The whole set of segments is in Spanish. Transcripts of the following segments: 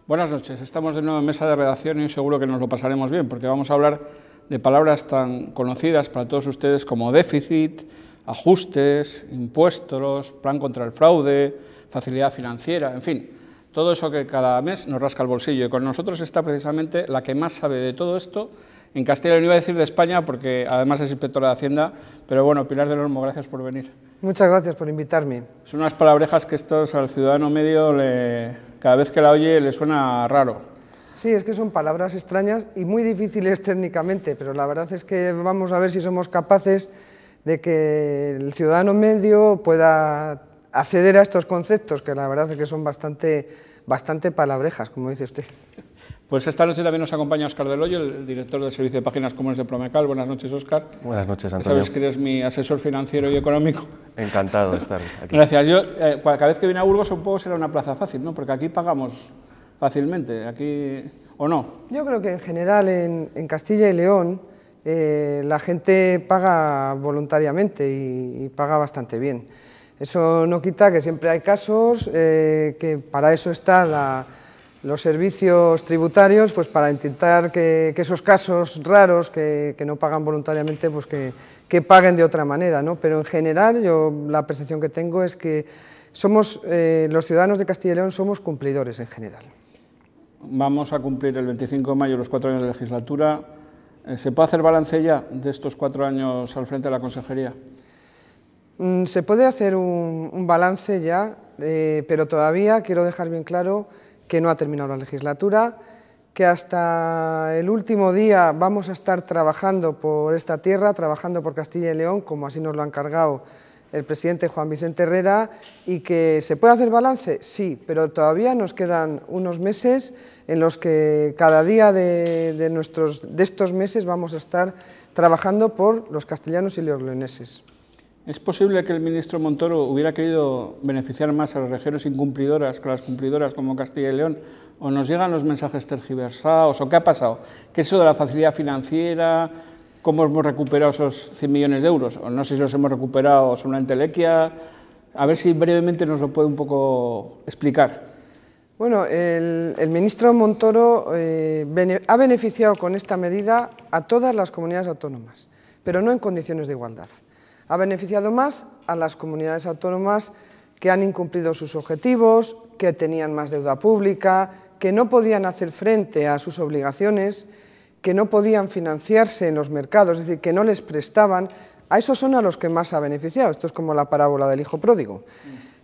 Buenas noches, estamos de nuevo en mesa de redacción y seguro que nos lo pasaremos bien, porque vamos a hablar de palabras tan conocidas para todos ustedes como déficit, ajustes, impuestos, plan contra el fraude, facilidad financiera, en fin, todo eso que cada mes nos rasca el bolsillo. Y con nosotros está precisamente la que más sabe de todo esto en Castilla y León, iba a decir de España, porque además es inspectora de Hacienda, pero bueno, Pilar del Olmo, gracias por venir. Muchas gracias por invitarme. Son unas palabrejas que estos al ciudadano medio, cada vez que la oye, le suena raro. Sí, es que son palabras extrañas y muy difíciles técnicamente, pero la verdad es que vamos a ver si somos capaces de que el ciudadano medio pueda acceder a estos conceptos, que la verdad es que son bastante palabrejas, como dice usted. Pues esta noche también nos acompaña Óscar Del Hoyo, el director del Servicio de Páginas Comunes de Promecal. Buenas noches, Óscar. Buenas noches, Antonio. Sabes que eres mi asesor financiero y económico. Encantado de estar aquí. Gracias. Yo, cada vez que viene a Burgos, supongo será una plaza fácil, ¿no? Porque aquí pagamos fácilmente, aquí, ¿o no? Yo creo que en general en Castilla y León la gente paga voluntariamente y paga bastante bien. Eso no quita que siempre hay casos, que para eso está los servicios tributarios, pues para intentar que esos casos raros que no pagan voluntariamente, pues que paguen de otra manera, ¿no? Pero en general, yo la percepción que tengo es que somos, los ciudadanos de Castilla y León somos cumplidores en general. Vamos a cumplir el 25 de mayo los 4 años de legislatura. ¿Se puede hacer balance ya de estos 4 años al frente de la Consejería? Se puede hacer un balance ya, pero todavía quiero dejar bien claro que no ha terminado la legislatura, que hasta el último día vamos a estar trabajando por esta tierra, trabajando por Castilla y León, como así nos lo ha encargado el presidente Juan Vicente Herrera, y que se puede hacer balance, sí, pero todavía nos quedan unos meses en los que cada día de estos meses vamos a estar trabajando por los castellanos y los leoneses. ¿Es posible que el ministro Montoro hubiera querido beneficiar más a las regiones incumplidoras que a las cumplidoras como Castilla y León? ¿O nos llegan los mensajes tergiversados? ¿O qué ha pasado? ¿Qué es eso de la facilidad financiera? ¿Cómo hemos recuperado esos 100 millones de euros? O no sé si los hemos recuperado son una entelequia. A ver si brevemente nos lo puede un poco explicar. Bueno, el ministro Montoro ha beneficiado con esta medida a todas las comunidades autónomas, pero no en condiciones de igualdad. Ha beneficiado más a las comunidades autónomas que han incumplido sus objetivos, que tenían más deuda pública, que no podían hacer frente a sus obligaciones, que no podían financiarse en los mercados, es decir, que no les prestaban. A esos son a los que más ha beneficiado. Esto es como la parábola del hijo pródigo.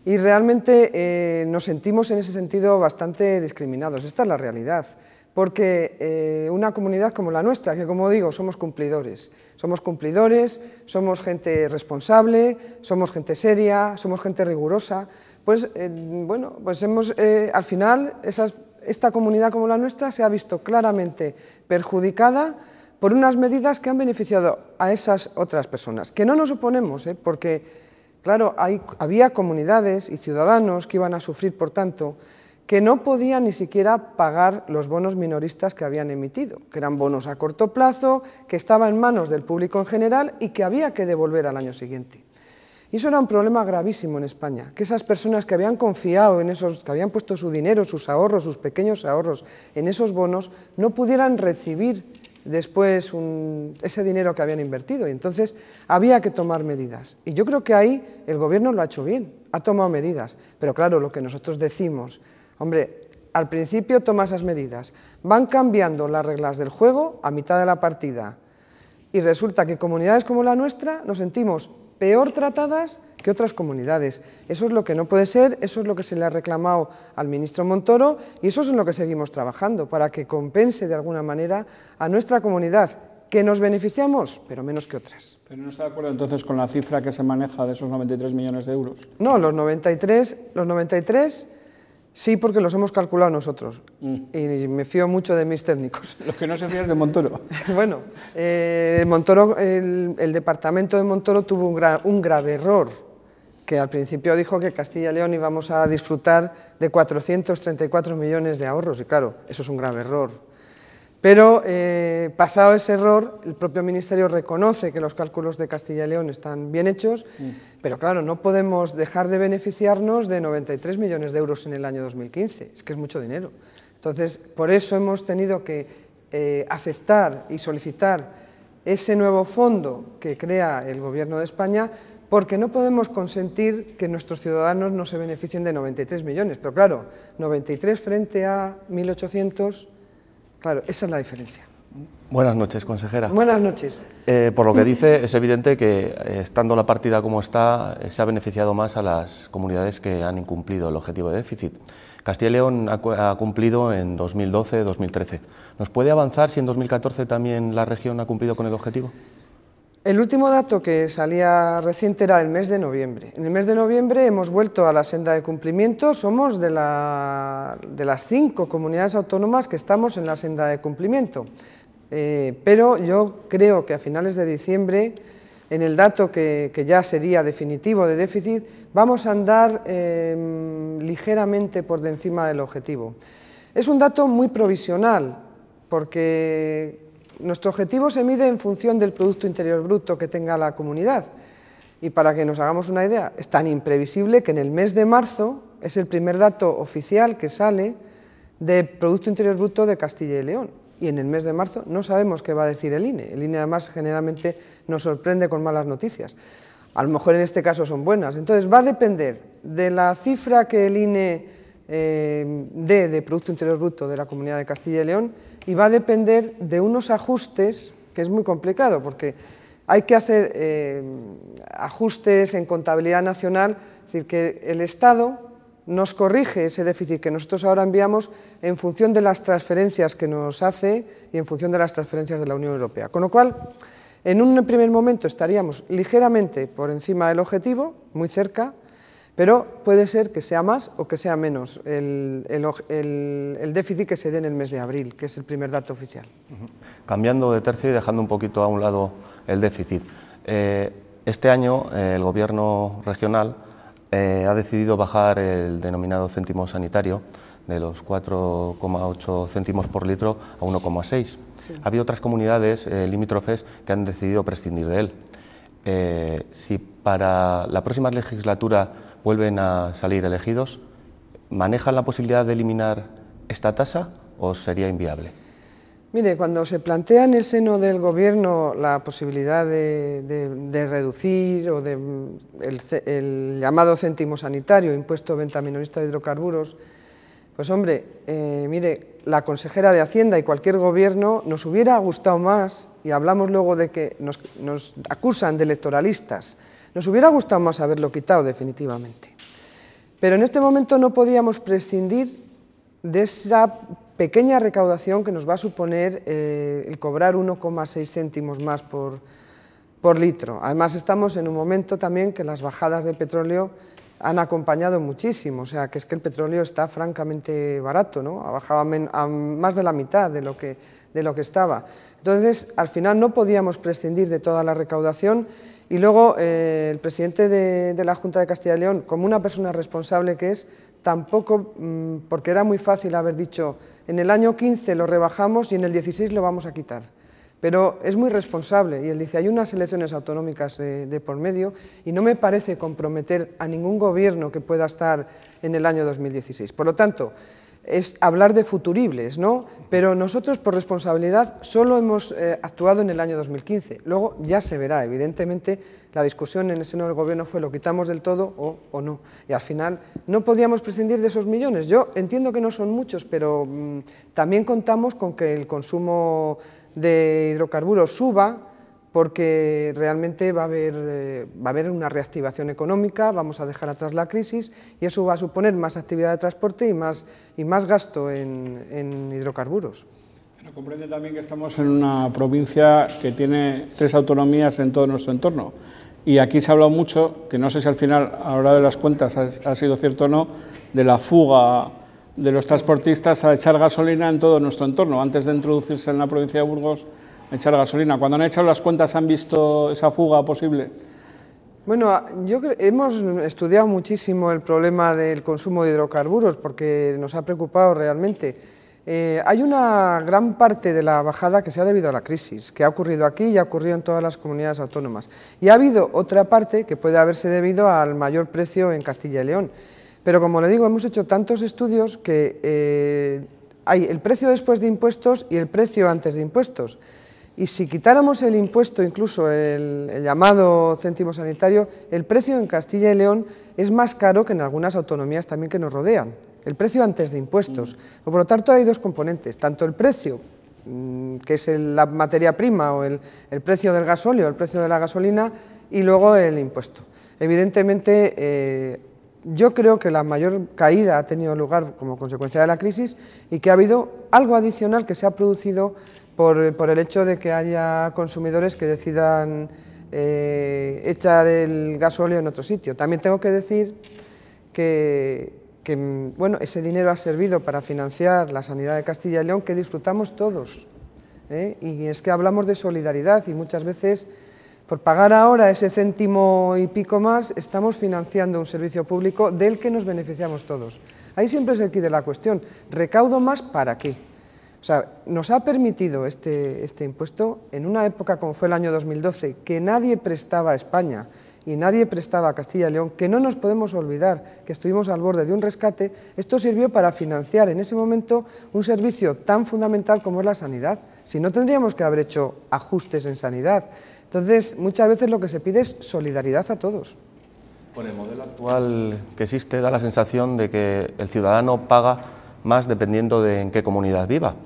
Y realmente nos sentimos en ese sentido bastante discriminados. Esta es la realidad. Porque una comunidad como la nuestra, que como digo, somos cumplidores, somos gente responsable, somos gente seria, somos gente rigurosa, pues bueno, pues al final esta comunidad como la nuestra se ha visto claramente perjudicada por unas medidas que han beneficiado a esas otras personas, que no nos oponemos, porque claro, había comunidades y ciudadanos que iban a sufrir por tanto, que no podían ni siquiera pagar los bonos minoristas que habían emitido, que eran bonos a corto plazo, que estaban en manos del público en general y que había que devolver al año siguiente. Y eso era un problema gravísimo en España, que esas personas que habían confiado en esos, que habían puesto su dinero, sus ahorros, sus pequeños ahorros en esos bonos, no pudieran recibir después ese dinero que habían invertido. Y entonces había que tomar medidas. Y yo creo que ahí el gobierno lo ha hecho bien, ha tomado medidas. Pero claro, lo que nosotros decimos, hombre, al principio toma esas medidas, van cambiando las reglas del juego a mitad de la partida y resulta que comunidades como la nuestra nos sentimos peor tratadas que otras comunidades. Eso es lo que no puede ser, eso es lo que se le ha reclamado al ministro Montoro y eso es en lo que seguimos trabajando, para que compense de alguna manera a nuestra comunidad, que nos beneficiamos, pero menos que otras. ¿Pero no está de acuerdo entonces con la cifra que se maneja de esos 93 millones de euros? No, los 93 sí, porque los hemos calculado nosotros y me fío mucho de mis técnicos. Los que no se fían de Montoro. Bueno, Montoro, el departamento de Montoro tuvo un grave error, que al principio dijo que Castilla y León íbamos a disfrutar de 434 millones de ahorros, y claro, eso es un grave error. Pero pasado ese error, el propio Ministerio reconoce que los cálculos de Castilla y León están bien hechos, pero claro, no podemos dejar de beneficiarnos de 93 millones de euros en el año 2015, es que es mucho dinero. Entonces, por eso hemos tenido que aceptar y solicitar ese nuevo fondo que crea el Gobierno de España, porque no podemos consentir que nuestros ciudadanos no se beneficien de 93 millones. Pero claro, 93 frente a 1.800, claro, esa es la diferencia. Buenas noches, consejera. Buenas noches. Por lo que dice, es evidente que, estando la partida como está, se ha beneficiado más a las comunidades que han incumplido el objetivo de déficit. Castilla y León ha cumplido en 2012-2013. ¿Nos puede avanzar si en 2014 también la región ha cumplido con el objetivo? El último dato que salía reciente era el mes de noviembre. En el mes de noviembre hemos vuelto a la senda de cumplimiento, somos de las 5 comunidades autónomas que estamos en la senda de cumplimiento. Pero yo creo que a finales de diciembre, en el dato que ya sería definitivo de déficit, vamos a andar ligeramente por encima del objetivo. Es un dato muy provisional, porque nuestro objetivo se mide en función del Producto Interior Bruto que tenga la comunidad. Y para que nos hagamos una idea, es tan imprevisible que en el mes de marzo es el primer dato oficial que sale de Producto Interior Bruto de Castilla y León. Y en el mes de marzo no sabemos qué va a decir el INE. El INE además generalmente nos sorprende con malas noticias. A lo mejor en este caso son buenas. Entonces va a depender de la cifra que el INE dé de Producto Interior Bruto de la Comunidad de Castilla y León, y va a depender de unos ajustes, que es muy complicado, porque hay que hacer ajustes en contabilidad nacional, es decir, que el Estado nos corrige ese déficit que nosotros ahora enviamos en función de las transferencias que nos hace y en función de las transferencias de la Unión Europea. Con lo cual, en un primer momento estaríamos ligeramente por encima del objetivo, muy cerca, pero puede ser que sea más o que sea menos el déficit que se dé en el mes de abril, que es el primer dato oficial. Cambiando de tercio y dejando un poquito a un lado el déficit, este año el Gobierno regional ha decidido bajar el denominado céntimo sanitario de los 4,8 céntimos por litro a 1,6. Sí. Ha habido otras comunidades limítrofes que han decidido prescindir de él. Si para la próxima legislatura vuelven a salir elegidos, ¿manejan la posibilidad de eliminar esta tasa o sería inviable? Mire, cuando se plantea en el seno del Gobierno la posibilidad de reducir o el llamado céntimo sanitario, impuesto venta minorista de hidrocarburos, pues hombre, mire, la consejera de Hacienda y cualquier gobierno nos hubiera gustado más, y hablamos luego de que nos acusan de electoralistas, nos hubiera gustado más haberlo quitado definitivamente. Pero en este momento no podíamos prescindir de esa pequeña recaudación que nos va a suponer el cobrar 1,6 céntimos más por litro. Además estamos en un momento también que las bajadas de petróleo han acompañado muchísimo, o sea que es que el petróleo está francamente barato, ¿no? Ha bajado a más de la mitad de lo que estaba. Entonces, al final no podíamos prescindir de toda la recaudación, y luego el presidente de la Junta de Castilla y León, como una persona responsable que es, tampoco, porque era muy fácil haber dicho en el año 15 lo rebajamos y en el 16 lo vamos a quitar. Pero es muy responsable y él dice, hay unas elecciones autonómicas de por medio y no me parece comprometer a ningún gobierno que pueda estar en el año 2016. Por lo tanto, es hablar de futuribles, ¿no? Pero nosotros por responsabilidad solo hemos actuado en el año 2015. Luego ya se verá, evidentemente la discusión en el seno del gobierno fue lo quitamos del todo o no. Y al final no podíamos prescindir de esos millones. Yo entiendo que no son muchos, pero también contamos con que el consumo de hidrocarburos suba, porque realmente va a haber una reactivación económica, vamos a dejar atrás la crisis y eso va a suponer más actividad de transporte y más gasto en hidrocarburos. Pero comprende también que estamos en una provincia que tiene 3 autonomías en todo nuestro entorno, y aquí se ha hablado mucho, que no sé si al final, a la hora de las cuentas, ha sido cierto o no, de la fuga de los transportistas a echar gasolina en todo nuestro entorno. Antes de introducirse en la provincia de Burgos, echar gasolina. Cuando han echado las cuentas, ¿han visto esa fuga posible? Bueno, hemos estudiado muchísimo el problema del consumo de hidrocarburos porque nos ha preocupado realmente. Hay una gran parte de la bajada que se ha debido a la crisis, que ha ocurrido aquí y ha ocurrido en todas las comunidades autónomas. Y ha habido otra parte que puede haberse debido al mayor precio en Castilla y León. Pero como le digo, hemos hecho tantos estudios que hay el precio después de impuestos y el precio antes de impuestos. Y si quitáramos el impuesto, incluso el llamado céntimo sanitario, el precio en Castilla y León es más caro que en algunas autonomías también que nos rodean. El precio antes de impuestos. Por lo tanto, hay dos componentes, tanto el precio, que es la materia prima, o el precio del gasóleo, el precio de la gasolina, y luego el impuesto. Evidentemente, yo creo que la mayor caída ha tenido lugar como consecuencia de la crisis y que ha habido algo adicional que se ha producido por el hecho de que haya consumidores que decidan echar el gasóleo en otro sitio. También tengo que decir que bueno, ese dinero ha servido para financiar la sanidad de Castilla y León, que disfrutamos todos, y es que hablamos de solidaridad y muchas veces por pagar ahora ese céntimo y pico más estamos financiando un servicio público del que nos beneficiamos todos. Ahí siempre es el quid de la cuestión, ¿recaudo más para qué? O sea, nos ha permitido este impuesto, en una época como fue el año 2012, que nadie prestaba a España y nadie prestaba a Castilla y León, que no nos podemos olvidar que estuvimos al borde de un rescate. Esto sirvió para financiar en ese momento un servicio tan fundamental como es la sanidad. Si no, tendríamos que haber hecho ajustes en sanidad. Entonces, muchas veces lo que se pide es solidaridad a todos. Con el modelo actual que existe, da la sensación de que el ciudadano paga más dependiendo de en qué comunidad viva.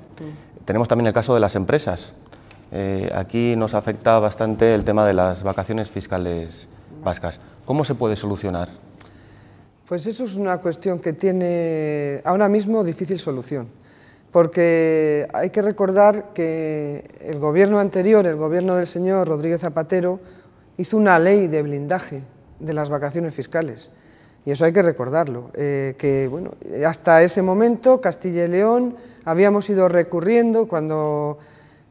Tenemos también el caso de las empresas. Aquí nos afecta bastante el tema de las vacaciones fiscales vascas. ¿Cómo se puede solucionar? Pues eso es una cuestión que tiene ahora mismo difícil solución, porque hay que recordar que el gobierno anterior, el gobierno del señor Rodríguez Zapatero, hizo una ley de blindaje de las vacaciones fiscales. Y eso hay que recordarlo, que bueno, hasta ese momento Castilla y León habíamos ido recurriendo cuando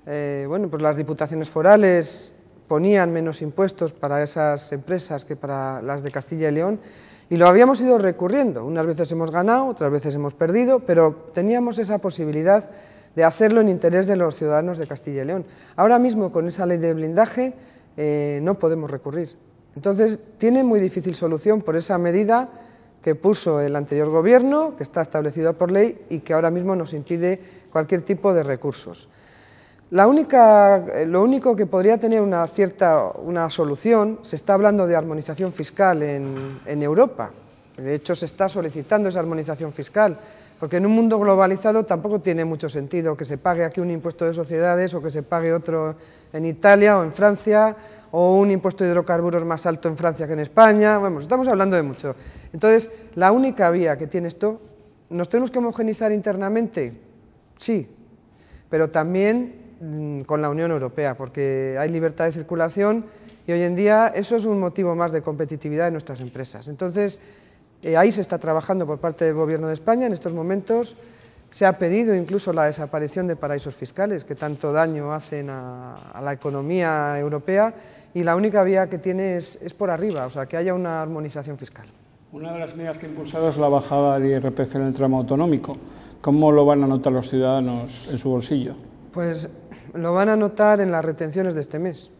bueno, pues las diputaciones forales ponían menos impuestos para esas empresas que para las de Castilla y León, y lo habíamos ido recurriendo. Unas veces hemos ganado, otras veces hemos perdido, pero teníamos esa posibilidad de hacerlo en interés de los ciudadanos de Castilla y León. Ahora mismo, con esa ley de blindaje, no podemos recurrir. Entonces, tiene muy difícil solución por esa medida que puso el anterior gobierno, que está establecido por ley y que ahora mismo nos impide cualquier tipo de recursos. Lo único que podría tener una solución, se está hablando de armonización fiscal en Europa. De hecho, se está solicitando esa armonización fiscal, porque en un mundo globalizado tampoco tiene mucho sentido que se pague aquí un impuesto de sociedades o que se pague otro en Italia o en Francia, o un impuesto de hidrocarburos más alto en Francia que en España. Vamos, estamos hablando de mucho. Entonces, la única vía que tiene esto, ¿nos tenemos que homogeneizar internamente? Sí, pero también con la Unión Europea, porque hay libertad de circulación y hoy en día eso es un motivo más de competitividad de nuestras empresas. Entonces, ahí se está trabajando por parte del Gobierno de España. En estos momentos se ha pedido incluso la desaparición de paraísos fiscales que tanto daño hacen a la economía europea, y la única vía que tiene es por arriba, o sea, que haya una armonización fiscal. Una de las medidas que ha impulsado es la bajada del IRPF en el tramo autonómico. ¿Cómo lo van a notar los ciudadanos en su bolsillo? Pues lo van a notar en las retenciones de este mes.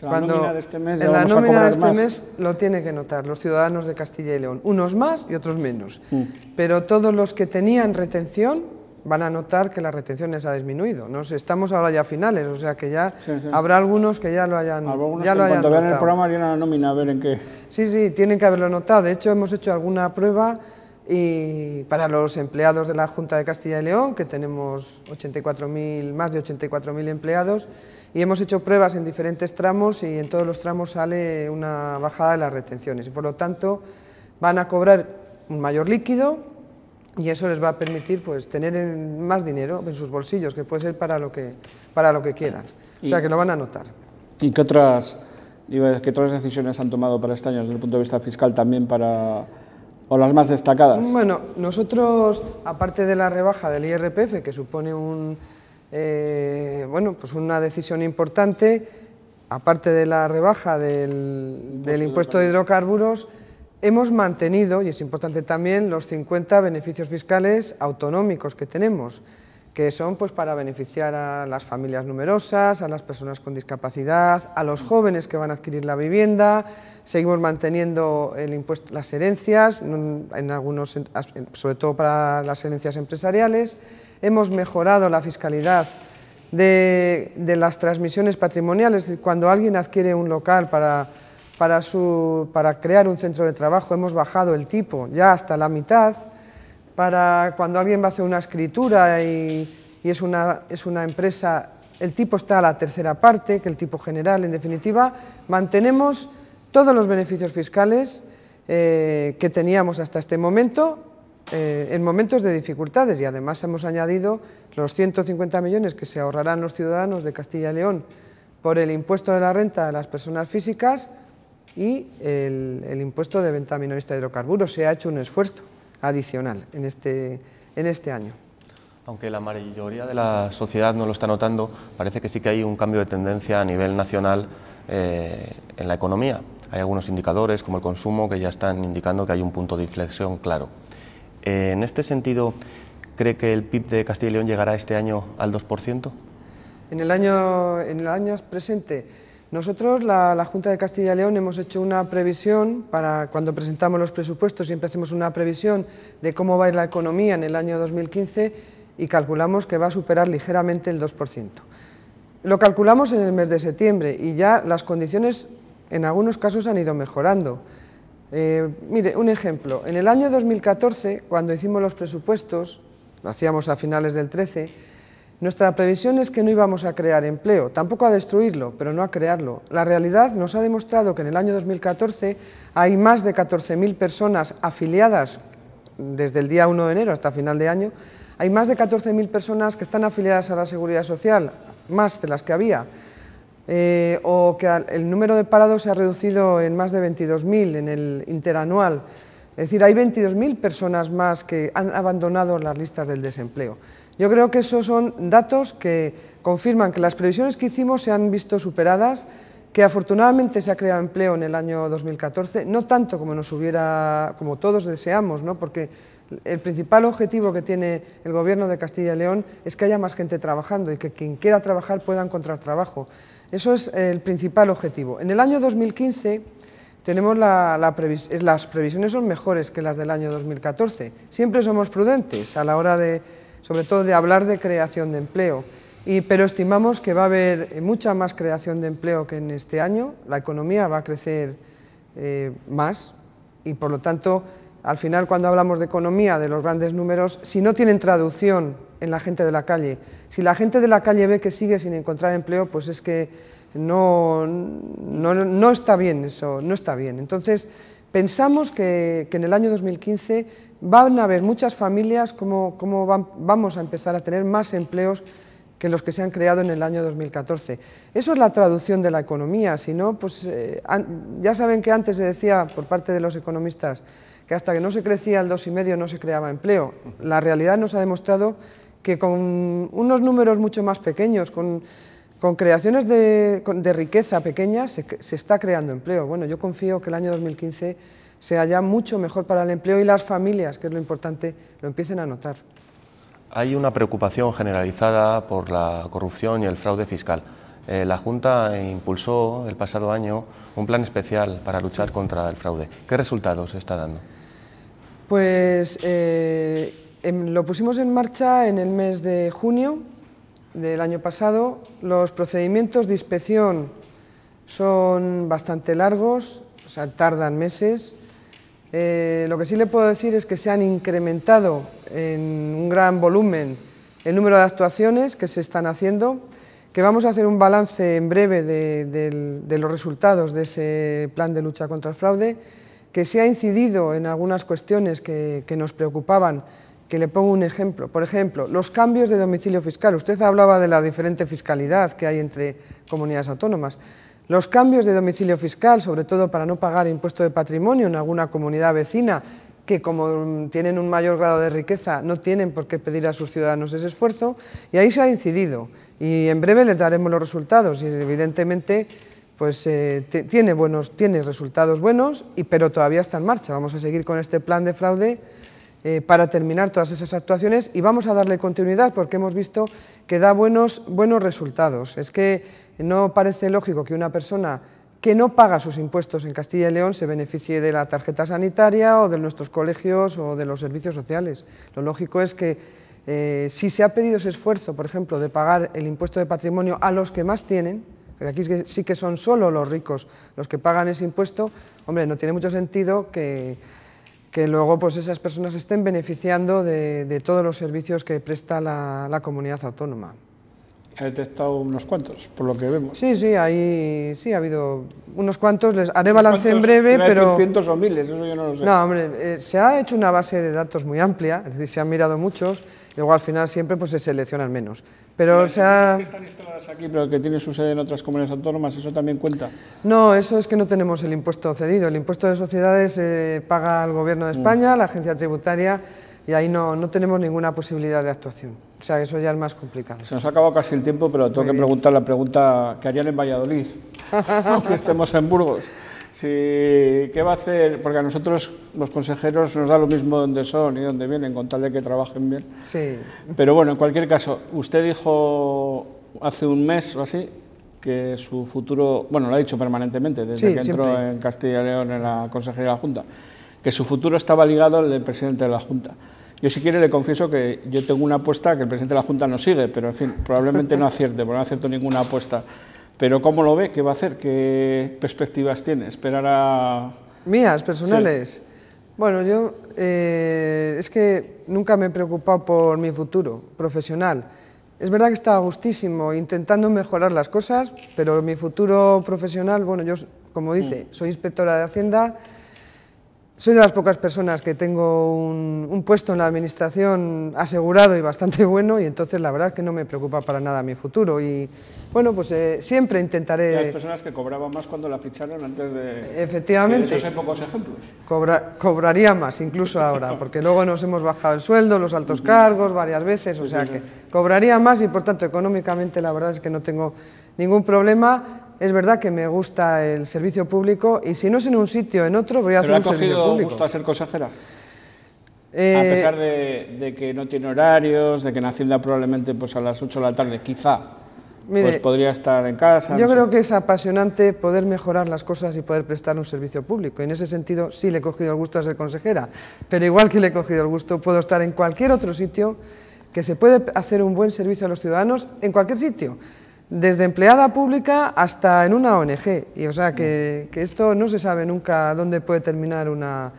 En la nómina de este mes, en la nómina de este mes lo tienen que notar los ciudadanos de Castilla y León, unos más y otros menos. Pero todos los que tenían retención van a notar que la retención les ha disminuido. No sé, estamos ahora ya a finales, o sea que ya habrá algunos que ya lo hayan notado. Cuando vean el programa harían la nómina a ver en qué. Sí, tienen que haberlo notado. De hecho, hemos hecho alguna prueba y para los empleados de la Junta de Castilla y León, que tenemos más de 84.000 empleados, y hemos hecho pruebas en diferentes tramos y en todos los tramos sale una bajada de las retenciones y por lo tanto van a cobrar un mayor líquido y eso les va a permitir pues tener más dinero en sus bolsillos, que puede ser para lo que quieran, o sea que lo van a notar. ¿Y qué otras decisiones han tomado para este año desde el punto de vista fiscal también o las más destacadas? Bueno, nosotros, aparte de la rebaja del IRPF, que supone pues una decisión importante, aparte de la rebaja del impuesto de hidrocarburos, hemos mantenido, y es importante también, los 50 beneficios fiscales autonómicos que tenemos, que son pues para beneficiar a las familias numerosas, a las personas con discapacidad, a los jóvenes que van a adquirir la vivienda. Seguimos manteniendo el impuesto, las herencias, sobre todo para las herencias empresariales. hemos mejorado la fiscalidad de las transmisiones patrimoniales, es decir, cuando alguien adquiere un local para crear un centro de trabajo, hemos bajado el tipo ya hasta la mitad. Para cuando alguien va a hacer una escritura y es una empresa, el tipo está a la tercera parte, que el tipo general. En definitiva, mantenemos todos los beneficios fiscales que teníamos hasta este momento en momentos de dificultades, y además hemos añadido los 150 millones que se ahorrarán los ciudadanos de Castilla y León por el impuesto de la renta de las personas físicas y el impuesto de venta minorista de hidrocarburos. Se ha hecho un esfuerzo adicional en este año. Aunque la mayoría de la sociedad no lo está notando, parece que sí que hay un cambio de tendencia a nivel nacional en la economía. Hay algunos indicadores, como el consumo, que ya están indicando que hay un punto de inflexión claro. En este sentido, ¿cree que el PIB de Castilla y León llegará este año al 2%? En el año presente, nosotros, la Junta de Castilla y León, hemos hecho una previsión para cuando presentamos los presupuestos, siempre hacemos una previsión de cómo va a ir la economía en el año 2015 y calculamos que va a superar ligeramente el 2%. Lo calculamos en el mes de septiembre y ya las condiciones en algunos casos han ido mejorando. Mire, un ejemplo, en el año 2014, cuando hicimos los presupuestos, lo hacíamos a finales del 13, nuestra previsión es que no íbamos a crear empleo, tampoco a destruirlo, pero no a crearlo. La realidad nos ha demostrado que en el año 2014 hay más de 14.000 personas afiliadas, desde el día 1 de enero hasta final de año, hay más de 14.000 personas que están afiliadas a la Seguridad Social, más de las que había, o que el número de parados se ha reducido en más de 22.000 en el interanual. Es decir, hay 22.000 personas más que han abandonado las listas del desempleo. Yo creo que esos son datos que confirman que las previsiones que hicimos se han visto superadas, que afortunadamente se ha creado empleo en el año 2014, no tanto como todos deseamos, ¿no? Porque el principal objetivo que tiene el Gobierno de Castilla y León es que haya más gente trabajando y que quien quiera trabajar pueda encontrar trabajo. Eso es el principal objetivo. En el año 2015 tenemos las previsiones son mejores que las del año 2014. Siempre somos prudentes a la hora sobre todo de hablar de creación de empleo, pero estimamos que va a haber mucha más creación de empleo que en este año. La economía va a crecer más y, por lo tanto, al final, cuando hablamos de economía, de los grandes números, si no tienen traducción en la gente de la calle, si la gente de la calle ve que sigue sin encontrar empleo, pues es que no está bien eso, no está bien. Entonces, pensamos que en el año 2015 van a haber muchas familias como vamos a empezar a tener más empleos que los que se han creado en el año 2014. Eso es la traducción de la economía, si no, pues ya saben que antes se decía por parte de los economistas que hasta que no se crecía el 2,5 no se creaba empleo. La realidad nos ha demostrado que con unos números mucho más pequeños, con creaciones de riqueza pequeñas, se está creando empleo. Bueno, yo confío que el año 2015 sea ya mucho mejor para el empleo y las familias, que es lo importante, lo empiecen a notar. Hay una preocupación generalizada por la corrupción y el fraude fiscal. La Junta impulsó el pasado año un plan especial para luchar contra el fraude. ¿Qué resultados está dando? Pues lo pusimos en marcha en el mes de junio del año pasado. Los procedimientos de inspección son bastante largos, o sea, tardan meses. Lo que sí le puedo decir es que se han incrementado en un gran volumen el número de actuaciones que se están haciendo, que vamos a hacer un balance en breve de los resultados de ese plan de lucha contra el fraude, que se ha incidido en algunas cuestiones que nos preocupaban, que le pongo un ejemplo. Por ejemplo, los cambios de domicilio fiscal. Usted hablaba de la diferente fiscalidad que hay entre comunidades autónomas. Los cambios de domicilio fiscal, sobre todo para no pagar impuesto de patrimonio en alguna comunidad vecina, que como tienen un mayor grado de riqueza no tienen por qué pedir a sus ciudadanos ese esfuerzo, y ahí se ha incidido. Y en breve les daremos los resultados y evidentemente pues, tiene resultados buenos, pero todavía está en marcha. Vamos a seguir con este plan de fraude para terminar todas esas actuaciones y vamos a darle continuidad porque hemos visto que da buenos resultados. Es que no parece lógico que una persona que no paga sus impuestos en Castilla y León se beneficie de la tarjeta sanitaria o de nuestros colegios o de los servicios sociales. Lo lógico es que Si se ha pedido ese esfuerzo, por ejemplo, de pagar el impuesto de patrimonio a los que más tienen, porque aquí sí que son solo los ricos los que pagan ese impuesto, hombre, no tiene mucho sentido que luego pues esas personas estén beneficiando de todos los servicios que presta la comunidad autónoma. Ha detectado unos cuantos, por lo que vemos. Sí, ahí sí ha habido unos cuantos, les haré balance en breve, pero... cientos o miles, eso yo no lo sé. No, hombre, se ha hecho una base de datos muy amplia, es decir, se han mirado muchos, y luego al final siempre pues se seleccionan menos. Pero se ha... que están instaladas aquí, pero que tienen su sede en otras comunidades autónomas, ¿eso también cuenta? No, eso es que no tenemos el impuesto cedido. El impuesto de sociedades paga el Gobierno de España, la agencia tributaria, y ahí no tenemos ninguna posibilidad de actuación. O sea, eso ya es más complicado. Se nos ha acabado casi el tiempo, pero tengo que preguntar la pregunta que harían en Valladolid, aunque estemos en Burgos. ¿Qué va a hacer? Porque a nosotros, los consejeros, nos da lo mismo dónde son y dónde vienen, con tal de que trabajen bien. Sí. Pero bueno, en cualquier caso, usted dijo hace un mes o así que su futuro, bueno, lo ha dicho permanentemente, desde que entró siempre en Castilla y León en la Consejería de la Junta, que su futuro estaba ligado al del presidente de la Junta. Yo, si quiere, le confieso que yo tengo una apuesta que el presidente de la Junta no sigue, pero en fin, probablemente no acierte, porque no acierto ninguna apuesta. Pero ¿cómo lo ve? ¿Qué va a hacer? ¿Qué perspectivas tiene? ¿Esperar a...? ¿Mías, personales? Sí. Bueno, yo es que nunca me he preocupado por mi futuro profesional. Es verdad que estaba a gustísimo intentando mejorar las cosas, pero mi futuro profesional, bueno, yo, como dice, soy inspectora de Hacienda. Soy de las pocas personas que tengo un puesto en la administración asegurado y bastante bueno, y entonces la verdad es que no me preocupa para nada mi futuro. Y bueno, pues siempre intentaré... Hay personas que cobraban más cuando la ficharon antes de... Efectivamente. De esos hay pocos ejemplos. Cobraría más, incluso ahora, porque luego nos hemos bajado el sueldo, los altos cargos varias veces, o sea que cobraría más y por tanto económicamente la verdad es que no tengo ningún problema. Es verdad que me gusta el servicio público y si no es en un sitio, en otro, voy a hacer un servicio público. ¿Pero ha cogido gusto a ser consejera? A pesar de que no tiene horarios, de que en Hacienda probablemente pues a las 8 de la tarde, quizá, mire, pues podría estar en casa. Yo creo que es apasionante poder mejorar las cosas y poder prestar un servicio público. Y en ese sentido sí le he cogido el gusto a ser consejera, pero igual que le he cogido el gusto, puedo estar en cualquier otro sitio que se puede hacer un buen servicio a los ciudadanos, en cualquier sitio. Desde empleada pública hasta en una ONG, y o sea que esto no se sabe nunca dónde puede terminar una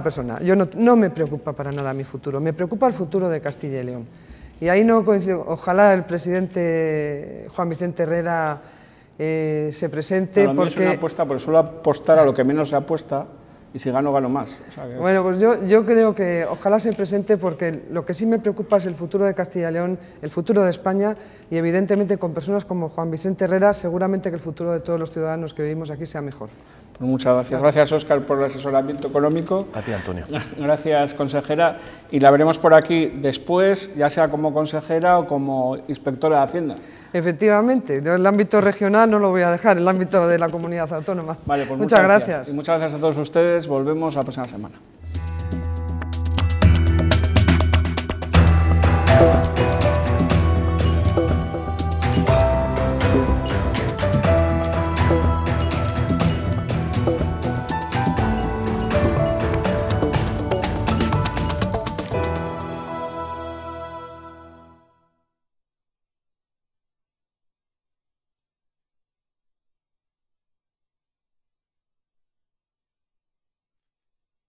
persona. Yo no me preocupa para nada mi futuro, me preocupa el futuro de Castilla y León. Y ahí no coincido, ojalá el presidente Juan Vicente Herrera se presente, no, porque... es una apuesta, porque suelo apostar a lo que menos se apuesta, y si gano, gano más. O sea que... Bueno, pues yo creo que ojalá se presente, porque lo que sí me preocupa es el futuro de Castilla y León, el futuro de España, y evidentemente con personas como Juan Vicente Herrera, seguramente que el futuro de todos los ciudadanos que vivimos aquí sea mejor. Pues muchas gracias. Gracias, Óscar, por el asesoramiento económico. A ti, Antonio. Gracias, consejera. Y la veremos por aquí después, ya sea como consejera o como inspectora de Hacienda. Efectivamente, yo el ámbito regional no lo voy a dejar, el ámbito de la comunidad autónoma. Vale, pues muchas gracias. Y muchas gracias a todos ustedes. Volvemos la próxima semana.